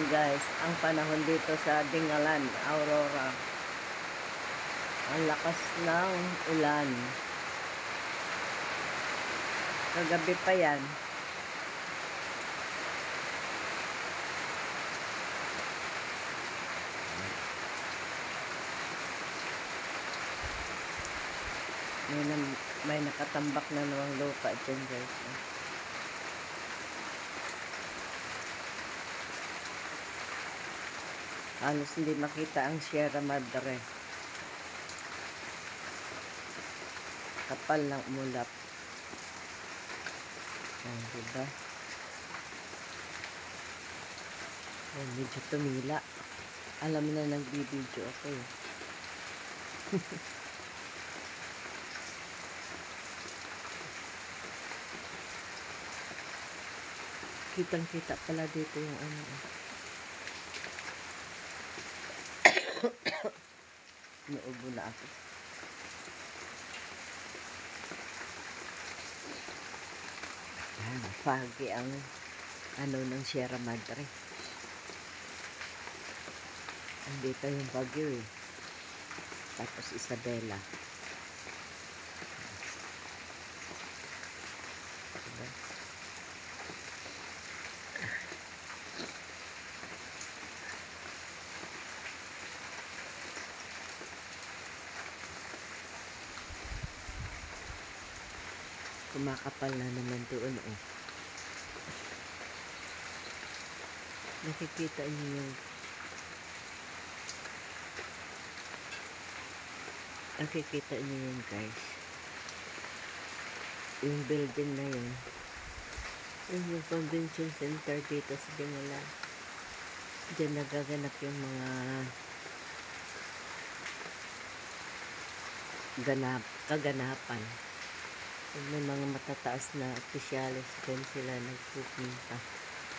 guys, ang panahon dito sa Dingalan, Aurora. Ang lakas ng ulan. Kagabi pa yan. May nakatambak na nawang lupa dyan guys. Halos hindi makita ang Sierra Madre. Kapal ng umulap. Oh, diba? Oh, medyo tumila. Alam mo na nagbibideo ako eh. Kitang-kita pala dito yung ano. Naubo na ako. Foggy ang ano ng Sierra Madre. Andito yung Baguio eh. Tapos Isabela. Diba? Kumakapal na naman doon eh. Nakikita niyo yung guys, yung building na yun, yung convention center dito sa Dingalan. Diyan nagaganap yung mga kaganapan. May mga matataas na opisyalis doon sila nagpupunta.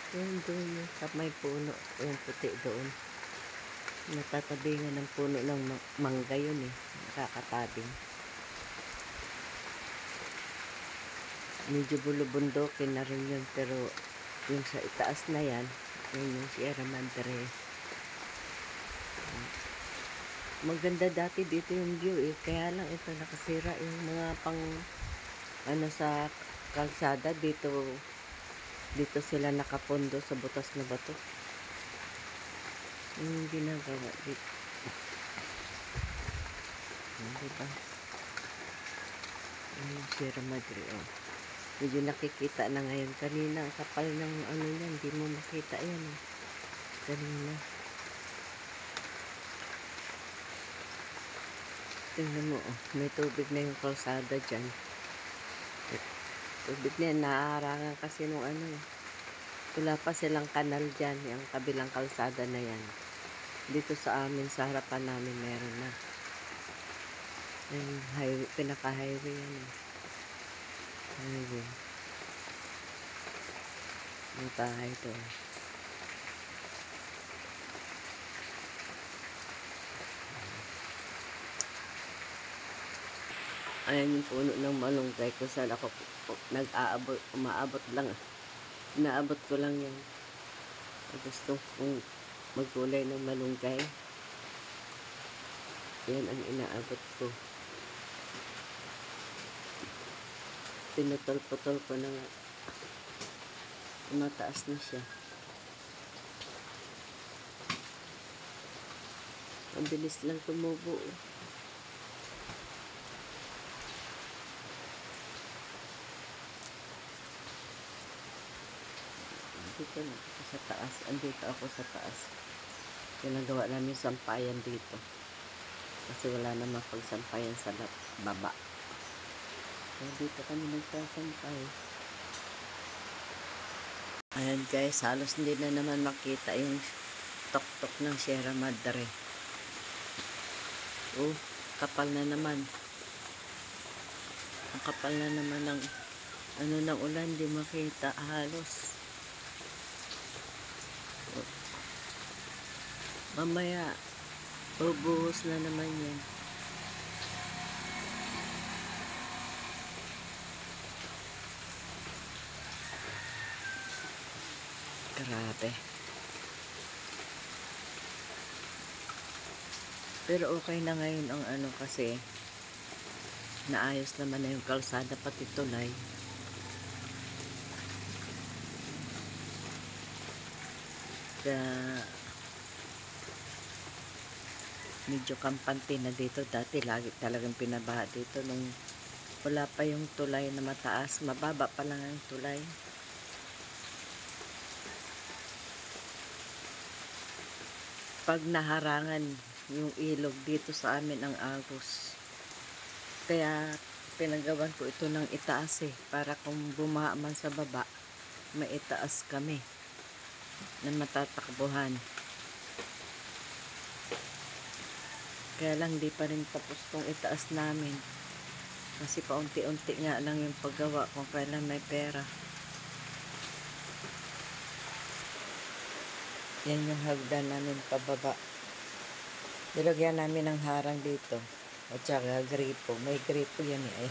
Yun doon sa may puno, yung puti doon. Natatabingan ng puno ng mangga yun eh. Nakakatabing. Medyo bulubundokin na rin yun, pero yung sa itaas na yan, yun yung Sierra Madre. Maganda dati dito yung view eh. Kaya lang ito nakasira yung mga pang ano sa kalsada dito sila nakapondo sa butas na bato. Yung ginagawa dito. Diba? Yung Sierra Madre oh. Medyo nakikita na ngayon. Kanina ang kapal ng ano yan, hindi mo makita yan oh. Kanina. Tingnan mo oh, may tubig na yung kalsada dyan. Tubig na yan, naaarangan kasi nung ano eh. Wala pa silang kanal dyan, yung kabilang kalsada na yan. Dito sa amin, sa harapan namin meron na. Yung highway, pinaka-highway yan eh. Highway. Yung bahay to. Ayan yung puno ng malunggay kung saan ako umaabot lang. Inaabot ko lang yan. Gusto kong magkulay ng malunggay. Yan ang inaabot ko. Pinutol-putol ko na nga. Mataas na siya. Ang bilis lang tumubo. Dito na ako sa taas. Andito ako sa taas. Ginagawa namin sampayan dito. Kasi wala namang pagsampayan sa baba. So, dito kami nagsasampay. Ayan guys, halos hindi na naman makita yung tok-tok ng Sierra Madre. Oh, kapal na naman. Ang kapal na naman ng ano ng ulan, hindi makita halos. Mamaya bubuhos na naman yan. Grabe. Pero okay na ngayon ang ano kasi naayos naman na yung kalsada pati tulay. Kaya medyo kampante na dito. Dati lagi talagang pinabaha dito nung wala pa yung tulay na mataas. Mababa pa lang ang tulay. Pag naharangan yung ilog dito sa amin ang agos. Kaya pinagawan ko ito ng itaas para kung bumaha man sa baba, maitaas kami na matatakbuhan. Kaya lang di pa rin tapos tong itaas namin. Kasi paunti-unti nga lang yung paggawa kung kailan may pera. Yan yung hagdan namin pababa. Nilagyan namin ng harang dito. At saka gripo. May gripo yan eh.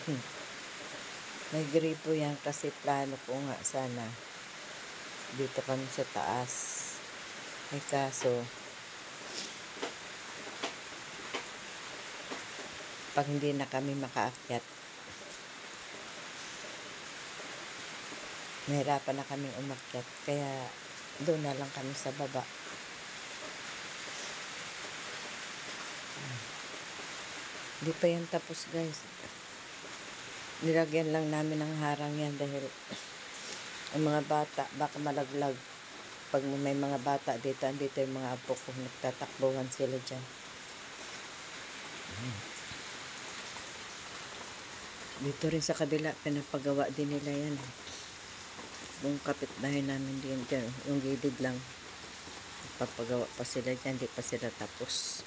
May gripo yan kasi plano ko nga sana. Dito kami sa taas. May kaso, pag hindi na kami makaakyat, nahirapan na kaming umakyat. Kaya doon na lang kami sa baba. Hindi pa yan tapos guys. Nilagyan lang namin ng harang yan dahil ang mga bata baka malaglag. Pag may mga bata dito, andito yung mga apo ko, nagtatakbuhan sila dyan. Dito rin sa kabila, pinapagawa din nila yan. Yung kapitbahay namin din dyan, yung gilid lang. Papagawa pa sila dyan, di pa sila tapos.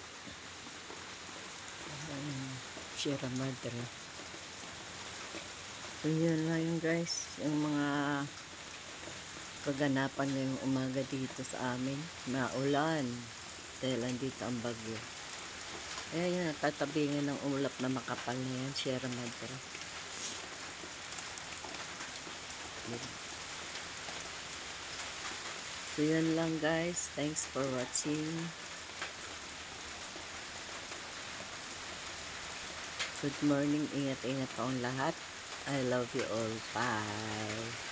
Sierra Madre. So yun lang yung guys, yung mga kaganapan ngayong umaga dito sa amin. Maulan dahil andito ang bagyo. Ayan yun, tatabingan ng ulap na makapal na yan, Sierra Madre. So yun lang guys, thanks for watching. Good morning, ingat-ingat taong lahat. I love you all. Bye.